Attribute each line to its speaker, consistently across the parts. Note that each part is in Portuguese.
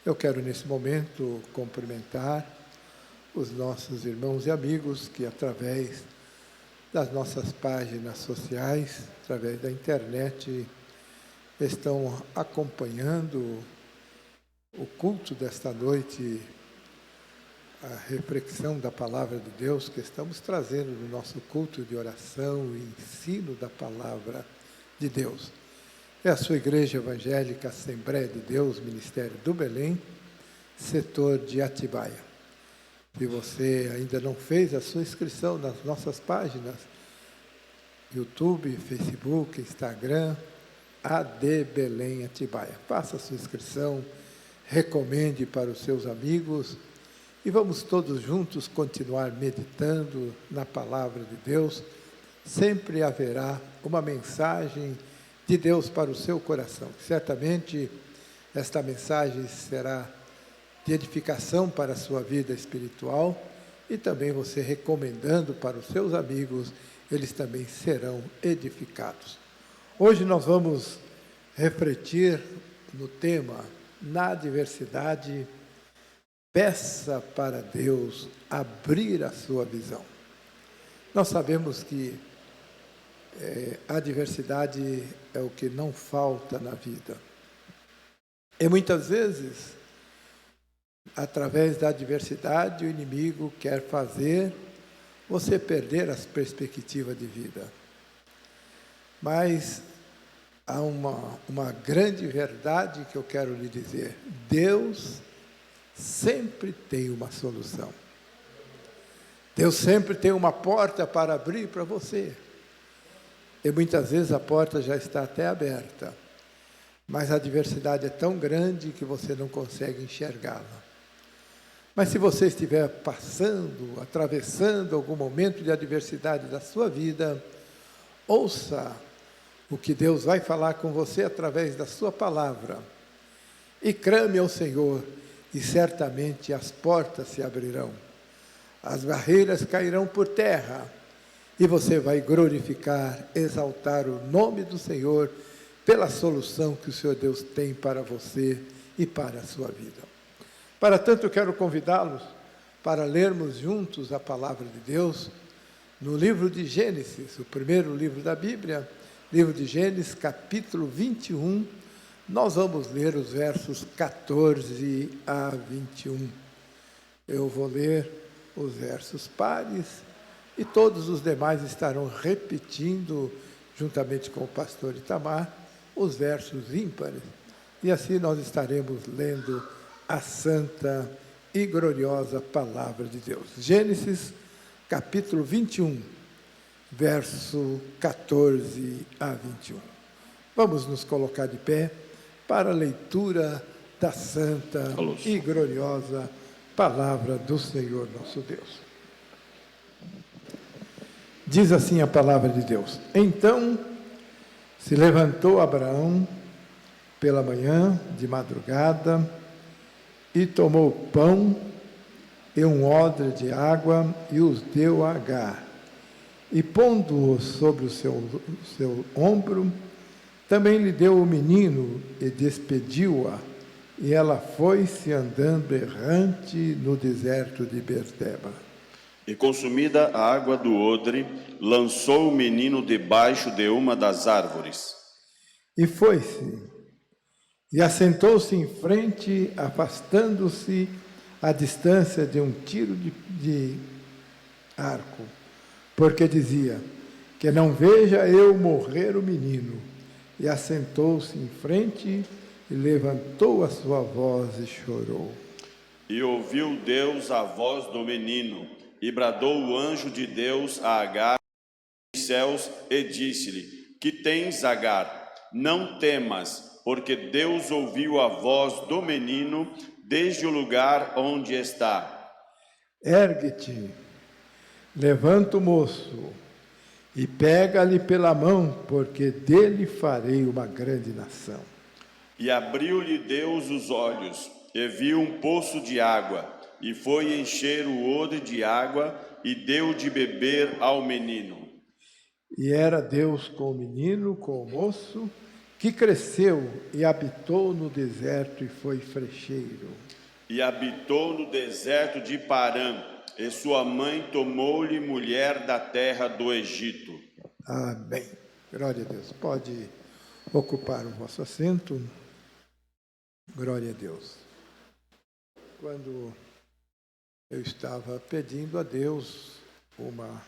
Speaker 1: Eu quero, nesse momento, cumprimentar os nossos irmãos e amigos que, através das nossas páginas sociais, através da internet, estão acompanhando o culto desta noite, a reflexão da Palavra de Deus que estamos trazendo no nosso culto de oração e ensino da Palavra de Deus. É a sua Igreja Evangélica Assembleia de Deus, Ministério do Belém, setor de Atibaia. Se você ainda não fez a sua inscrição nas nossas páginas, YouTube, Facebook, Instagram, AD Belém Atibaia. Faça a sua inscrição, recomende para os seus amigos e vamos todos juntos continuar meditando na Palavra de Deus. Sempre haverá uma mensagem de Deus para o seu coração. Certamente esta mensagem será de edificação para a sua vida espiritual e também você recomendando para os seus amigos, eles também serão edificados. Hoje nós vamos refletir no tema, na adversidade, peça para Deus abrir a sua visão. Nós sabemos que a adversidade é o que não falta na vida. E muitas vezes, através da adversidade, o inimigo quer fazer você perder as perspectivas de vida. Mas há uma grande verdade que eu quero lhe dizer. Deus sempre tem uma solução. Deus sempre tem uma porta para abrir para você. E muitas vezes a porta já está até aberta, mas a adversidade é tão grande que você não consegue enxergá-la. Mas se você estiver passando, atravessando algum momento de adversidade da sua vida, ouça o que Deus vai falar com você através da sua palavra e clame ao Senhor, e certamente as portas se abrirão, as barreiras cairão por terra, e você vai glorificar, exaltar o nome do Senhor pela solução que o Senhor Deus tem para você e para a sua vida. Para tanto, eu quero convidá-los para lermos juntos a palavra de Deus no livro de Gênesis, o primeiro livro da Bíblia, livro de Gênesis, capítulo 21. Nós vamos ler os versos 14 a 21. Eu vou ler os versos pares e todos os demais estarão repetindo, juntamente com o pastor Itamar, os versos ímpares. E assim nós estaremos lendo a santa e gloriosa Palavra de Deus. Gênesis, capítulo 21, verso 14 a 21. Vamos nos colocar de pé para a leitura da santa e gloriosa Palavra do Senhor nosso Deus. Diz assim a palavra de Deus: Então se levantou Abraão pela manhã, de madrugada, e tomou pão e um odre de água e os deu a Agar. E pondo-o sobre o seu ombro, também lhe deu o menino e despediu-a. E ela foi-se andando errante no deserto de Berseba.
Speaker 2: E consumida a água do odre, lançou o menino debaixo de uma das árvores.
Speaker 1: E foi-se, e assentou-se em frente, afastando-se à distância de um tiro de arco, porque dizia, que não veja eu morrer o menino. E assentou-se em frente, e levantou a sua voz e chorou.
Speaker 2: E ouviu Deus a voz do menino, e bradou o anjo de Deus a Agar dos céus, e disse-lhe, que tens, Agar? Não temas, porque Deus ouviu a voz do menino desde o lugar onde está.
Speaker 1: Ergue-te, levanta o moço, e pega-lhe pela mão, porque dele farei uma grande nação.
Speaker 2: E abriu-lhe Deus os olhos, e viu um poço de água, e foi encher o odre de água, e deu de beber ao menino.
Speaker 1: E era Deus com o menino, com o moço, que cresceu e habitou no deserto e foi frecheiro.
Speaker 2: E habitou no deserto de Parã, e sua mãe tomou-lhe mulher da terra do Egito.
Speaker 1: Amém. Glória a Deus. Pode ocupar o vosso assento. Glória a Deus. Quando eu estava pedindo a Deus uma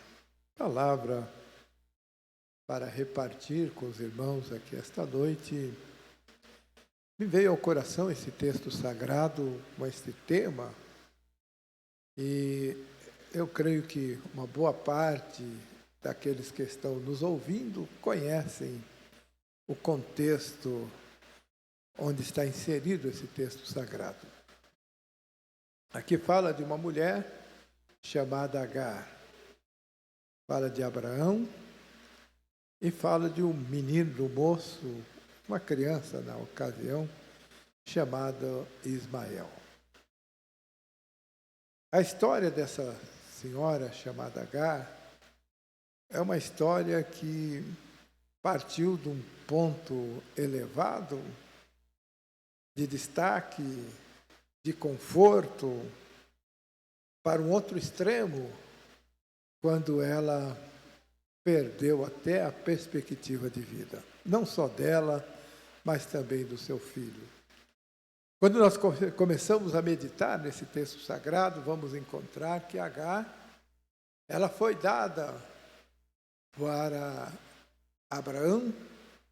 Speaker 1: palavra para repartir com os irmãos aqui esta noite, me veio ao coração esse texto sagrado com este tema, e eu creio que uma boa parte daqueles que estão nos ouvindo conhecem o contexto onde está inserido esse texto sagrado. Aqui fala de uma mulher chamada Agar, fala de Abraão e fala de um menino, de um moço, uma criança na ocasião, chamado Ismael. A história dessa senhora chamada Agar é uma história que partiu de um ponto elevado, de destaque, de conforto, para um outro extremo, quando ela perdeu até a perspectiva de vida, não só dela, mas também do seu filho. Quando nós começamos a meditar nesse texto sagrado, vamos encontrar que Agar, ela foi dada para Abraão.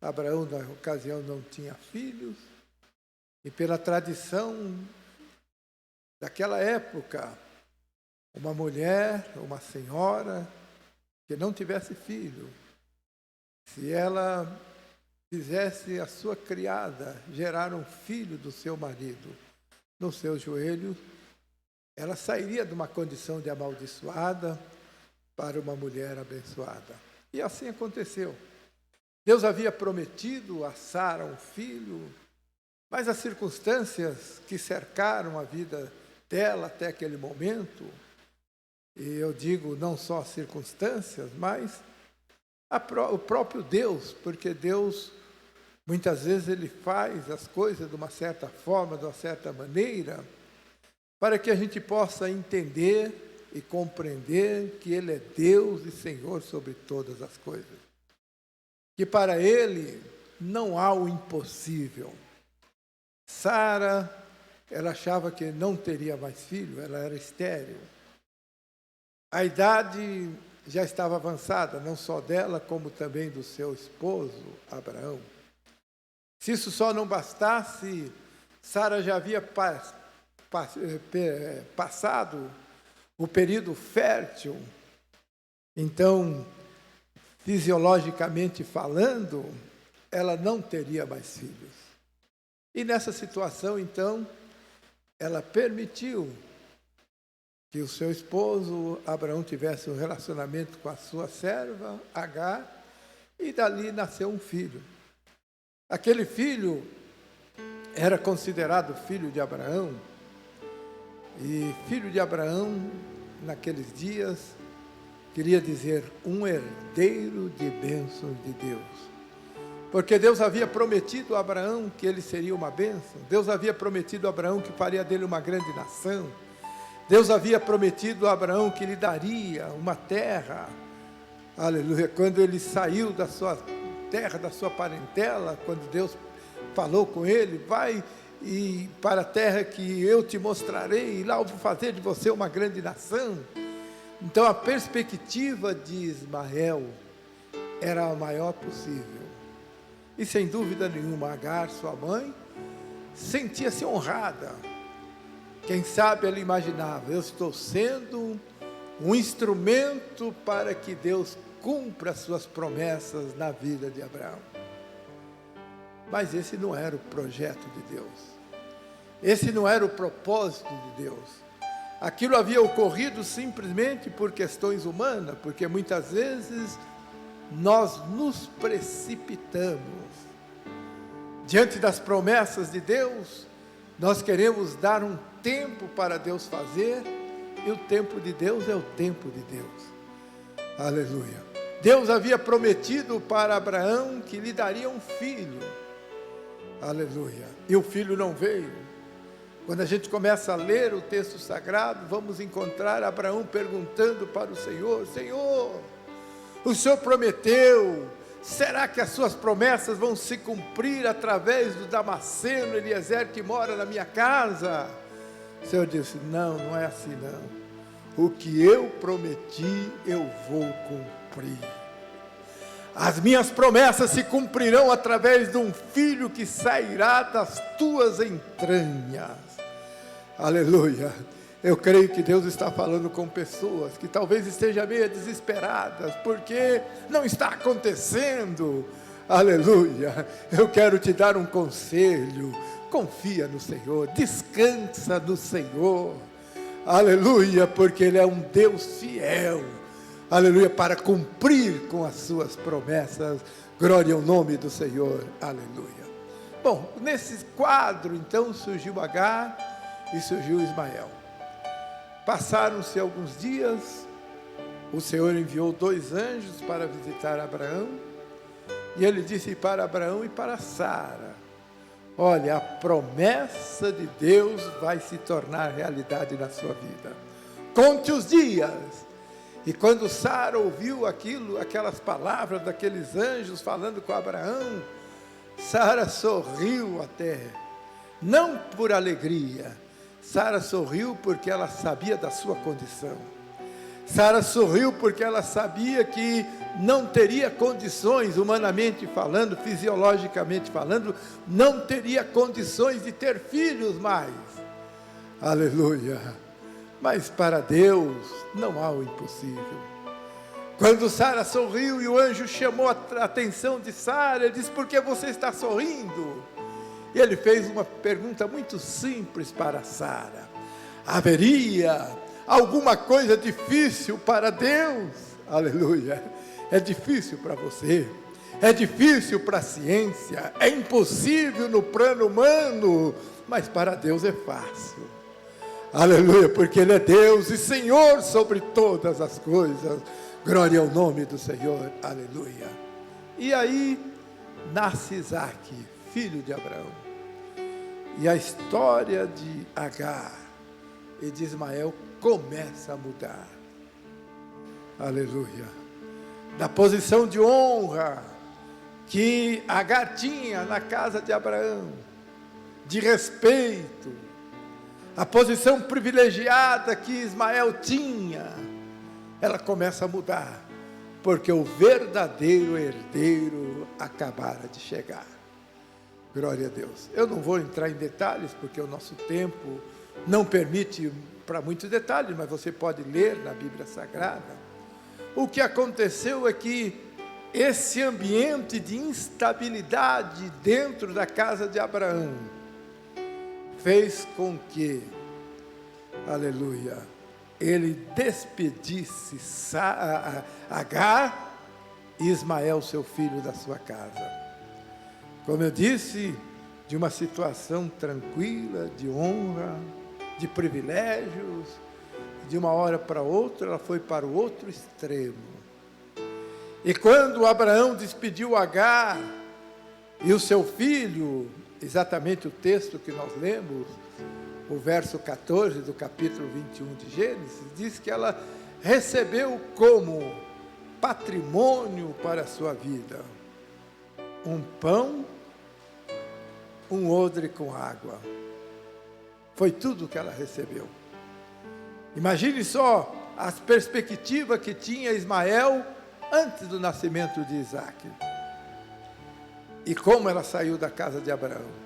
Speaker 1: Abraão, na ocasião, não tinha filhos, e pela tradição daquela época, uma mulher, uma senhora, que não tivesse filho, se ela fizesse a sua criada gerar um filho do seu marido no seu joelho, ela sairia de uma condição de amaldiçoada para uma mulher abençoada. E assim aconteceu. Deus havia prometido a Sara um filho, mas as circunstâncias que cercaram a vida dela até aquele momento, e eu digo não só as circunstâncias, mas o próprio Deus, porque Deus, muitas vezes, Ele faz as coisas de uma certa forma, de uma certa maneira, para que a gente possa entender e compreender que Ele é Deus e Senhor sobre todas as coisas. Que para Ele não há o impossível. Sara, ela achava que não teria mais filho, ela era estéril. A idade já estava avançada, não só dela, como também do seu esposo, Abraão. Se isso só não bastasse, Sara já havia passado o período fértil. Então, fisiologicamente falando, ela não teria mais filhos. E nessa situação, então, ela permitiu que o seu esposo, Abraão, tivesse um relacionamento com a sua serva, Agar, e dali nasceu um filho. Aquele filho era considerado filho de Abraão, e filho de Abraão, naqueles dias, queria dizer um herdeiro de bênçãos de Deus. Porque Deus havia prometido a Abraão que ele seria uma bênção. Deus havia prometido a Abraão que faria dele uma grande nação. Deus havia prometido a Abraão que lhe daria uma terra. Aleluia. Quando ele saiu da sua terra, da sua parentela, quando Deus falou com ele, vai e para a terra que eu te mostrarei, e lá eu vou fazer de você uma grande nação. Então a perspectiva de Ismael era a maior possível. E sem dúvida nenhuma, Agar, sua mãe, sentia-se honrada. Quem sabe ela imaginava, eu estou sendo um instrumento para que Deus cumpra as suas promessas na vida de Abraão. Mas esse não era o projeto de Deus. Esse não era o propósito de Deus. Aquilo havia ocorrido simplesmente por questões humanas, porque muitas vezes nós nos precipitamos. Diante das promessas de Deus, nós queremos dar um tempo para Deus fazer, e o tempo de Deus é o tempo de Deus. Aleluia. Deus havia prometido para Abraão que lhe daria um filho, Aleluia. E o filho não veio. Quando a gente começa a ler o texto sagrado, vamos encontrar Abraão perguntando para o Senhor: Senhor, o Senhor prometeu, será que as suas promessas vão se cumprir através do Damasceno Eliezer que mora na minha casa? O Senhor disse: não, não é assim não. O que eu prometi, eu vou cumprir. As minhas promessas se cumprirão através de um filho que sairá das tuas entranhas. Aleluia. Eu creio que Deus está falando com pessoas que talvez estejam meio desesperadas, porque não está acontecendo. Aleluia. Eu quero te dar um conselho: confia no Senhor, descansa no Senhor. Aleluia, porque Ele é um Deus fiel. Aleluia, para cumprir com as suas promessas. Glória ao nome do Senhor. Aleluia. Bom, nesse quadro então surgiu Agar e surgiu Ismael. Passaram-se alguns dias, o Senhor enviou 2 anjos para visitar Abraão, e ele disse para Abraão e para Sara: olha, a promessa de Deus vai se tornar realidade na sua vida. Conte os dias. E quando Sara ouviu aquelas palavras daqueles anjos falando com Abraão, Sara sorriu até, não por alegria. Sara sorriu porque ela sabia da sua condição. Sara sorriu porque ela sabia que não teria condições, humanamente falando, fisiologicamente falando, não teria condições de ter filhos mais. Aleluia. Mas para Deus não há o impossível. Quando Sara sorriu e o anjo chamou a atenção de Sara, ele disse: por que você está sorrindo? E ele fez uma pergunta muito simples para Sara: haveria alguma coisa difícil para Deus? Aleluia. É difícil para você, é difícil para a ciência, é impossível no plano humano, mas para Deus é fácil. Aleluia, porque Ele é Deus e Senhor sobre todas as coisas. Glória ao nome do Senhor. Aleluia. E aí nasce Isaque, filho de Abraão. E a história de Agar e de Ismael começa a mudar. Aleluia. Da posição de honra que Agar tinha na casa de Abraão, de respeito, a posição privilegiada que Ismael tinha, ela começa a mudar, porque o verdadeiro herdeiro acabara de chegar. Glória a Deus. Eu não vou entrar em detalhes, porque o nosso tempo não permite para muitos detalhes, mas você pode ler na Bíblia Sagrada. O que aconteceu é que esse ambiente de instabilidade dentro da casa de Abraão fez com que, aleluia, ele despedisse Agar e Ismael, seu filho, da sua casa. Como eu disse, de uma situação tranquila, de honra, de privilégios, de uma hora para outra, ela foi para o outro extremo. E quando Abraão despediu Agar e o seu filho, exatamente o texto que nós lemos, o verso 14 do capítulo 21 de Gênesis, diz que ela recebeu como patrimônio para a sua vida um pão, um odre com água. Foi tudo que ela recebeu. Imagine só as perspectivas que tinha Ismael antes do nascimento de Isaque. E como ela saiu da casa de Abraão.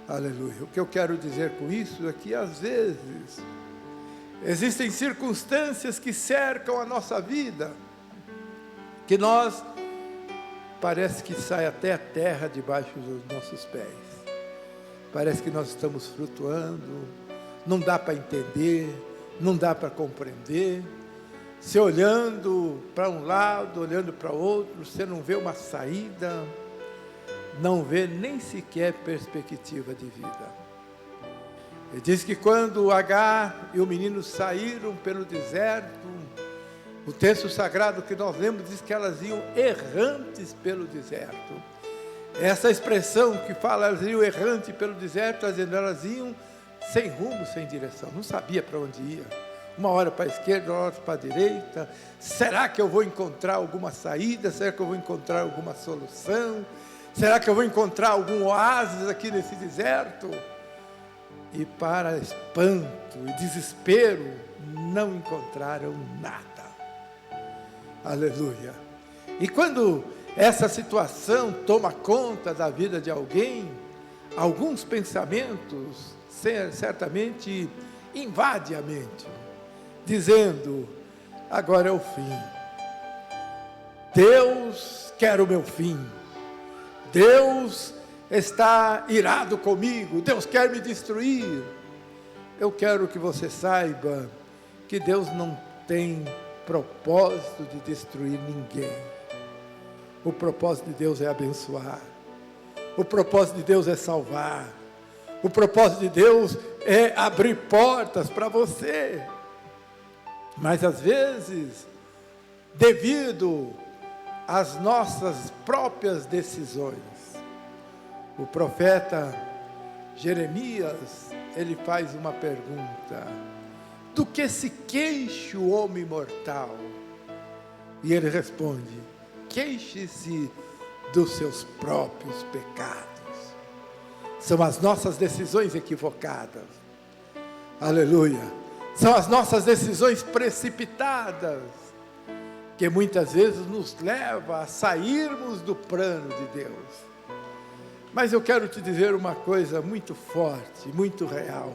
Speaker 1: Aleluia. O que eu quero dizer com isso é que às vezes existem circunstâncias que cercam a nossa vida, que nós parece que sai até a terra debaixo dos nossos pés. Parece que nós estamos flutuando, não dá para entender, não dá para compreender. Você olhando para um lado, olhando para outro, você não vê uma saída, não vê nem sequer perspectiva de vida. Ele diz que quando Agar e o menino saíram pelo deserto, o texto sagrado que nós lemos diz que elas iam errantes pelo deserto. Essa expressão que fala, elas iam errante pelo deserto, elas iam sem rumo, sem direção, não sabia para onde ia. Uma hora para a esquerda, uma hora para a direita. Será que eu vou encontrar alguma saída? Será que eu vou encontrar alguma solução? Será que eu vou encontrar algum oásis aqui nesse deserto? E para espanto e desespero, não encontraram nada. Aleluia. E quando essa situação toma conta da vida de alguém, alguns pensamentos certamente invadem a mente, dizendo: agora é o fim. Deus quer o meu fim. Deus está irado comigo. Deus quer me destruir. Eu quero que você saiba que Deus não tem propósito de destruir ninguém. O propósito de Deus é abençoar. O propósito de Deus é salvar. O propósito de Deus é abrir portas para você. Mas às vezes, devido às nossas próprias decisões, o profeta Jeremias, ele faz uma pergunta: do que se queixa o homem mortal? E ele responde: queixe-se dos seus próprios pecados. São as nossas decisões equivocadas. Aleluia. São as nossas decisões precipitadas que muitas vezes nos leva a sairmos do plano de Deus. Mas eu quero te dizer uma coisa muito forte, muito real.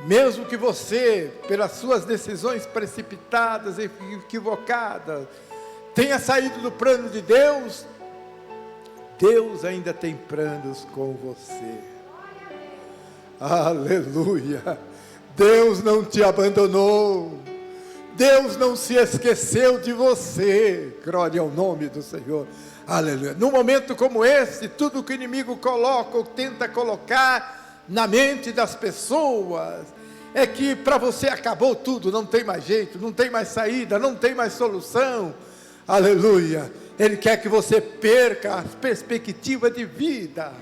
Speaker 1: Mesmo que você, pelas suas decisões precipitadas e equivocadas, tenha saído do plano de Deus, Deus ainda tem planos com você. Aleluia. Deus não te abandonou. Deus não se esqueceu de você. Glória ao nome do Senhor. Aleluia. Num momento como esse, tudo que o inimigo coloca ou tenta colocar na mente das pessoas é que para você acabou tudo, não tem mais jeito, não tem mais saída, não tem mais solução. Aleluia. Ele quer que você perca a perspectiva de vida.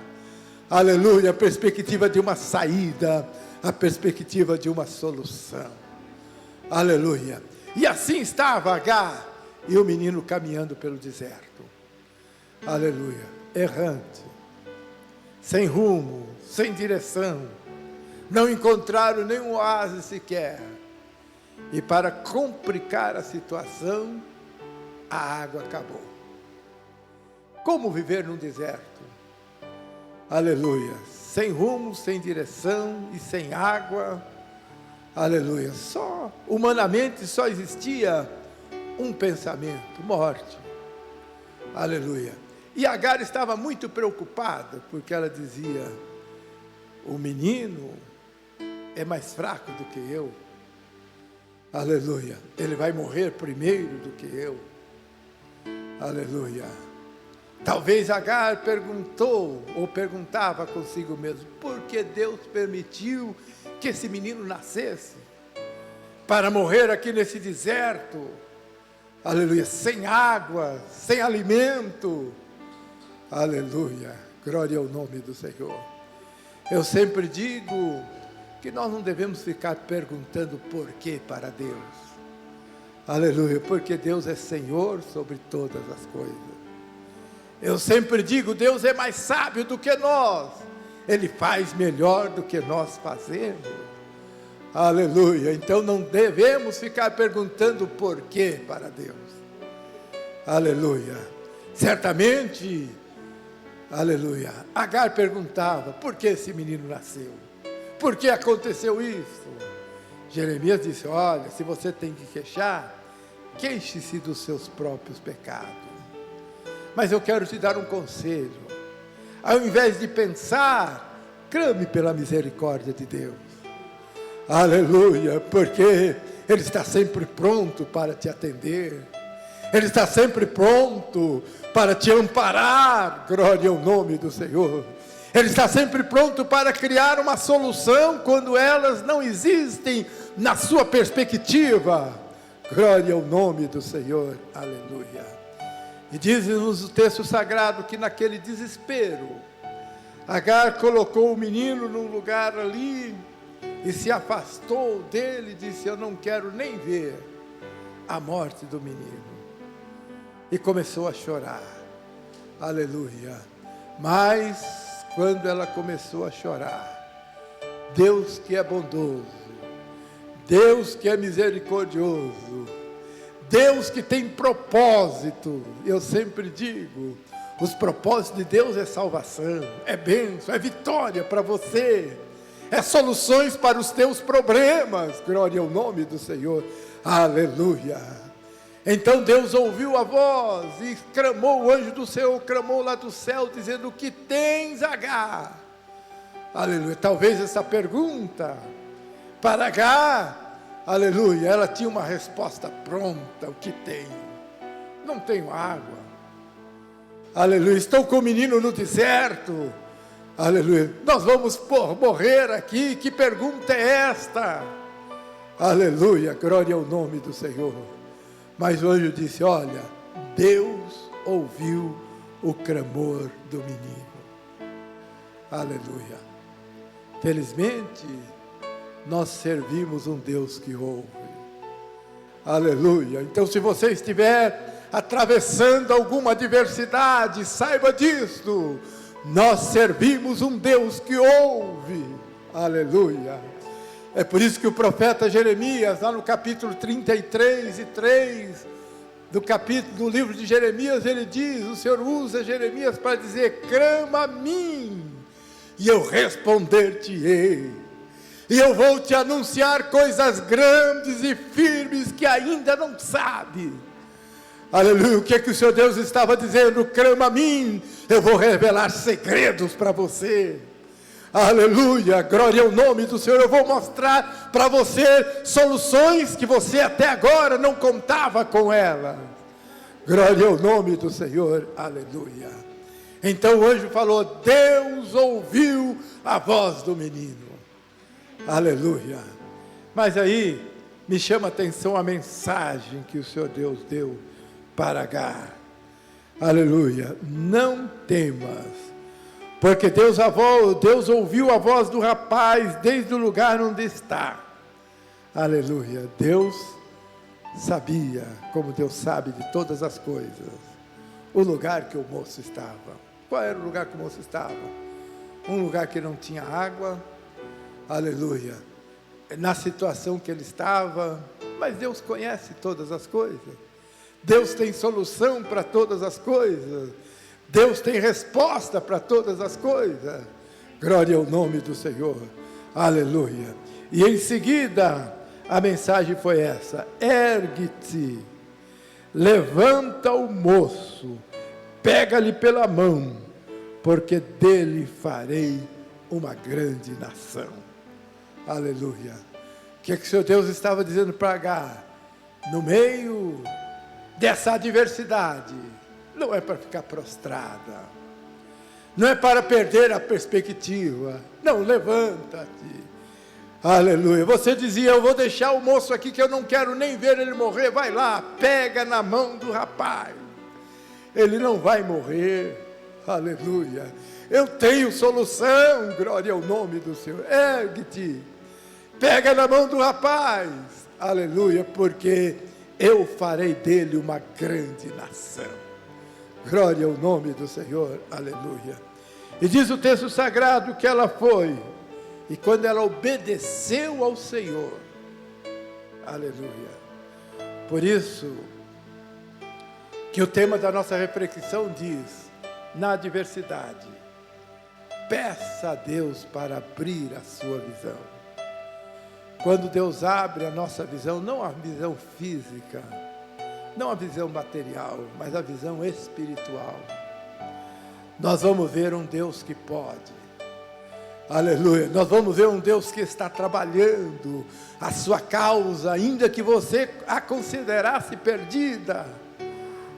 Speaker 1: Aleluia. A perspectiva de uma saída, a perspectiva de uma solução. Aleluia. E assim estava Agar e o menino caminhando pelo deserto. Aleluia. Errante, sem rumo, sem direção, não encontraram nenhum oásis sequer. E para complicar a situação, a água acabou. Como viver num deserto? Aleluia. Sem rumo, sem direção e sem água. Aleluia. Humanamente só existia um pensamento: morte. Aleluia. E Agar estava muito preocupada, porque ela dizia: o menino é mais fraco do que eu. Aleluia. Ele vai morrer primeiro do que eu. Aleluia. Talvez Agar perguntou ou perguntava consigo mesmo: por que Deus permitiu que esse menino nascesse para morrer aqui nesse deserto? Aleluia. Sem água, sem alimento. Aleluia. Glória ao nome do Senhor. Eu sempre digo que nós não devemos ficar perguntando por quê para Deus. Aleluia. Porque Deus é Senhor sobre todas as coisas. Eu sempre digo: Deus é mais sábio do que nós. Ele faz melhor do que nós fazemos. Aleluia. Então não devemos ficar perguntando por quê para Deus. Aleluia. Certamente, aleluia, Agar perguntava: por que esse menino nasceu? Por que aconteceu isso? Jeremias disse: olha, se você tem que queixar, queixe-se dos seus próprios pecados. Mas eu quero te dar um conselho: ao invés de pensar, clame pela misericórdia de Deus. Aleluia, porque Ele está sempre pronto para te atender. Ele está sempre pronto para te amparar. Glória ao nome do Senhor. Ele está sempre pronto para criar uma solução quando elas não existem na sua perspectiva. Glória ao nome do Senhor. Aleluia. E diz-nos o texto sagrado que naquele desespero, Agar colocou o menino num lugar ali e se afastou dele e disse: eu não quero nem ver a morte do menino. E começou a chorar. Aleluia. Mas quando ela começou a chorar, Deus que é bondoso, Deus que é misericordioso, Deus que tem propósito, eu sempre digo, os propósitos de Deus é salvação, é bênção, é vitória para você, é soluções para os teus problemas, glória ao nome do Senhor, aleluia. Então Deus ouviu a voz e clamou, o anjo do Senhor clamou lá do céu, dizendo: o que tens, Agar? Aleluia. Talvez essa pergunta para Agar, aleluia, ela tinha uma resposta pronta: o que tenho? Não tenho água. Aleluia. Estou com o menino no deserto. Aleluia. Nós vamos morrer aqui. Que pergunta é esta? Aleluia. Glória ao nome do Senhor. Mas o anjo disse: olha, Deus ouviu o clamor do menino. Aleluia. Felizmente, nós servimos um Deus que ouve. Aleluia. Então, se você estiver atravessando alguma adversidade, saiba disto: nós servimos um Deus que ouve. Aleluia. É por isso que o profeta Jeremias, lá no capítulo 33:3 do livro de Jeremias, ele diz, o Senhor usa Jeremias para dizer: clama a mim, e eu responder-te-ei, e eu vou te anunciar coisas grandes e firmes que ainda não sabe. Aleluia. O que é que o Senhor Deus estava dizendo? Clama a mim, eu vou revelar segredos para você. Aleluia, glória ao nome do Senhor. Eu vou mostrar para você soluções que você até agora não contava com elas. Glória ao nome do Senhor, aleluia. Então o anjo falou: Deus ouviu a voz do menino. Aleluia. Mas aí me chama a atenção a mensagem que o Senhor Deus deu para Agar. Aleluia. Não temas, porque Deus ouviu a voz do rapaz desde o lugar onde está. Aleluia. Deus sabia, como Deus sabe de todas as coisas, o lugar que o moço estava. Qual era o lugar que o moço estava? Um lugar que não tinha água. Aleluia. Na situação que ele estava. Mas Deus conhece todas as coisas. Deus tem solução para todas as coisas. Deus tem resposta para todas as coisas. Glória ao nome do Senhor. Aleluia. E em seguida, a mensagem foi essa: ergue-te, levanta o moço, pega-lhe pela mão, porque dele farei uma grande nação. Aleluia. O que é que o Senhor Deus estava dizendo para Agar? No meio dessa adversidade, não é para ficar prostrada, não é para perder a perspectiva. Não, levanta-te. Aleluia. Você dizia: eu vou deixar o moço aqui que eu não quero nem ver ele morrer. Vai lá, pega na mão do rapaz. Ele não vai morrer. Aleluia. Eu tenho solução. Glória ao nome do Senhor. Ergue-te, pega na mão do rapaz. Aleluia. Porque eu farei dele uma grande nação. Glória ao nome do Senhor, aleluia. E diz o texto sagrado que ela foi, e quando ela obedeceu ao Senhor, aleluia. Por isso, que o tema da nossa reflexão diz: na adversidade, peça a Deus para abrir a sua visão. Quando Deus abre a nossa visão, não a visão física, não a visão material, mas a visão espiritual, nós vamos ver um Deus que pode. Aleluia. Nós vamos ver um Deus que está trabalhando a sua causa, ainda que você a considerasse perdida.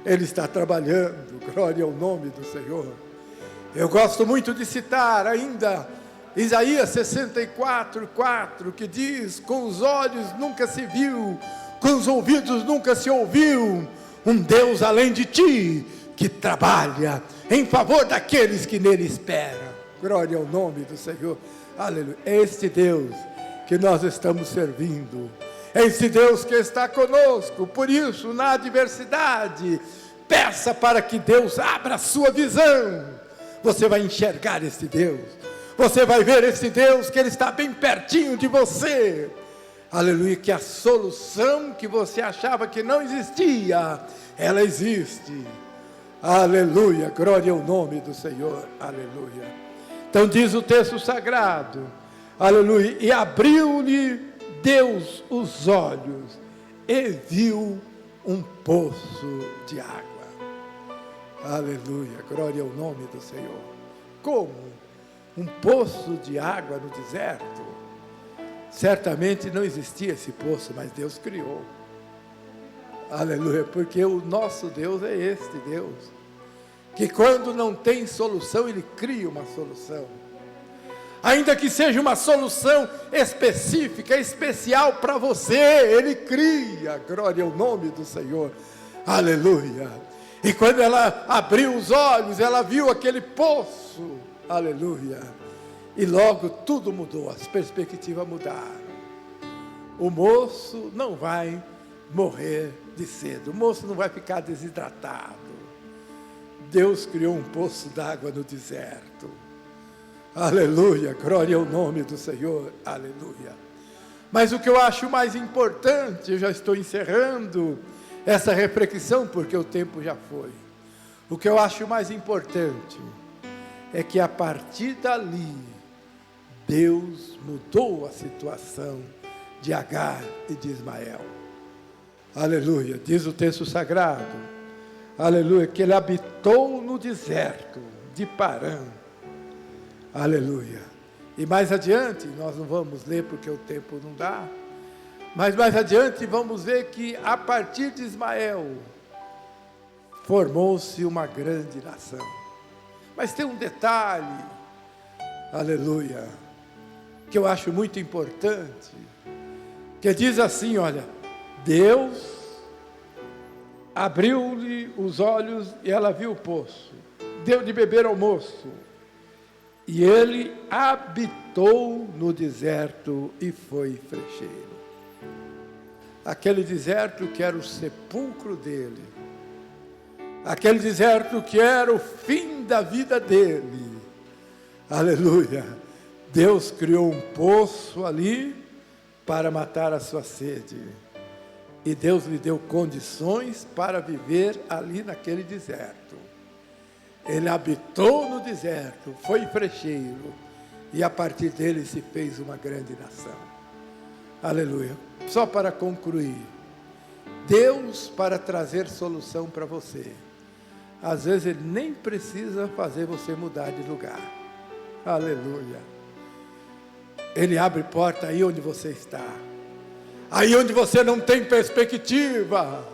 Speaker 1: Ele está trabalhando. Glória ao nome do Senhor. Eu gosto muito de citar ainda Isaías 64:4, que diz: com os olhos nunca se viu, com os ouvidos nunca se ouviu um Deus além de ti, que trabalha em favor daqueles que nele esperam. Glória ao nome do Senhor. Aleluia. É este Deus que nós estamos servindo. É esse Deus que está conosco. Por isso, na adversidade, peça para que Deus abra a sua visão. Você vai enxergar esse Deus. Você vai ver esse Deus que Ele está bem pertinho de você. Aleluia, que a solução que você achava que não existia, ela existe. Aleluia, glória ao nome do Senhor. Aleluia. Então diz o texto sagrado. Aleluia. E abriu-lhe Deus os olhos e viu um poço de água. Aleluia, glória ao nome do Senhor. Como? Um poço de água no deserto? Certamente não existia esse poço, mas Deus criou. Aleluia, porque o nosso Deus é este Deus, que quando não tem solução, Ele cria uma solução. Ainda que seja uma solução específica, especial para você, Ele cria. Glória ao nome do Senhor. Aleluia. E quando ela abriu os olhos, ela viu aquele poço. Aleluia. E logo tudo mudou, as perspectivas mudaram. O moço não vai morrer de sede, o moço não vai ficar desidratado. Deus criou um poço d'água no deserto. Aleluia, glória ao nome do Senhor, aleluia. Mas o que eu acho mais importante, eu já estou encerrando essa reflexão, porque o tempo já foi. O que eu acho mais importante é que a partir dali, Deus mudou a situação de Agar e de Ismael. Aleluia, diz o texto sagrado, aleluia, que ele habitou no deserto de Parã. Aleluia. E mais adiante, nós não vamos ler porque o tempo não dá, mas mais adiante vamos ver que a partir de Ismael, formou-se uma grande nação. Mas tem um detalhe, aleluia, que eu acho muito importante, que diz assim, olha, Deus abriu-lhe os olhos e ela viu o poço, deu de beber ao moço, e ele habitou no deserto e foi frecheiro. Aquele deserto que era o sepulcro dele, aquele deserto que era o fim da vida dele, aleluia, Deus criou um poço ali para matar a sua sede, e Deus lhe deu condições para viver ali naquele deserto. Ele habitou no deserto, foi frecheiro, e a partir dele se fez uma grande nação. Aleluia. Só para concluir, Deus, para trazer solução para você, às vezes Ele nem precisa fazer você mudar de lugar. Aleluia. Ele abre porta aí onde você está, aí onde você não tem perspectiva,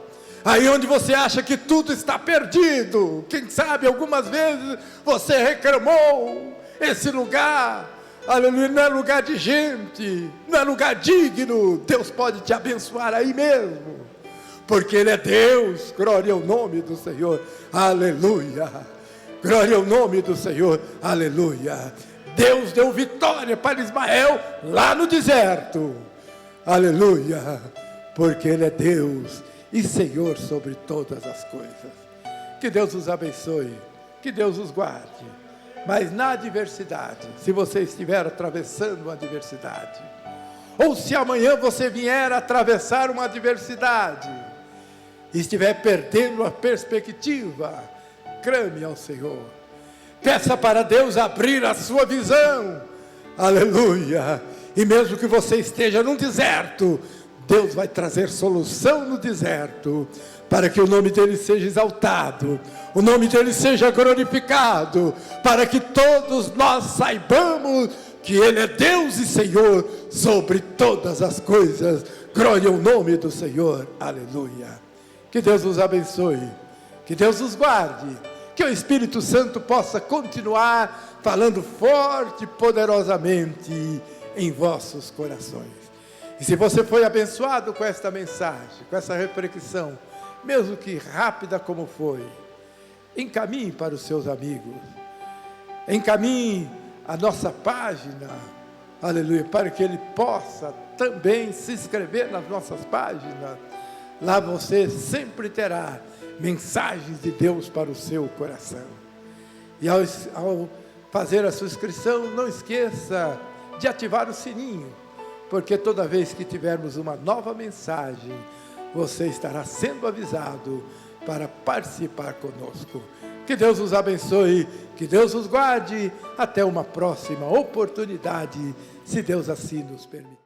Speaker 1: aí onde você acha que tudo está perdido. Quem sabe algumas vezes você reclamou, esse lugar, aleluia, não é lugar de gente, não é lugar digno. Deus pode te abençoar aí mesmo, porque Ele é Deus. Glória ao nome do Senhor, aleluia, glória ao nome do Senhor, aleluia. Deus deu vitória para Ismael lá no deserto, aleluia, porque Ele é Deus e Senhor sobre todas as coisas. Que Deus os abençoe, que Deus os guarde. Mas na adversidade, se você estiver atravessando uma adversidade, ou se amanhã você vier atravessar uma adversidade, e estiver perdendo a perspectiva, clame ao Senhor, peça para Deus abrir a sua visão, aleluia, e mesmo que você esteja num deserto, Deus vai trazer solução no deserto, para que o nome dEle seja exaltado, o nome dEle seja glorificado, para que todos nós saibamos que Ele é Deus e Senhor sobre todas as coisas. Glória ao nome do Senhor, aleluia. Que Deus os abençoe, que Deus os guarde, que o Espírito Santo possa continuar falando forte e poderosamente em vossos corações. E se você foi abençoado com esta mensagem, com essa reflexão, mesmo que rápida como foi, encaminhe para os seus amigos, encaminhe a nossa página, aleluia, para que ele possa também se inscrever nas nossas páginas. Lá você sempre terá mensagens de Deus para o seu coração. E ao fazer a sua inscrição, não esqueça de ativar o sininho, porque toda vez que tivermos uma nova mensagem, você estará sendo avisado para participar conosco. Que Deus os abençoe, que Deus os guarde. Até uma próxima oportunidade, se Deus assim nos permitir.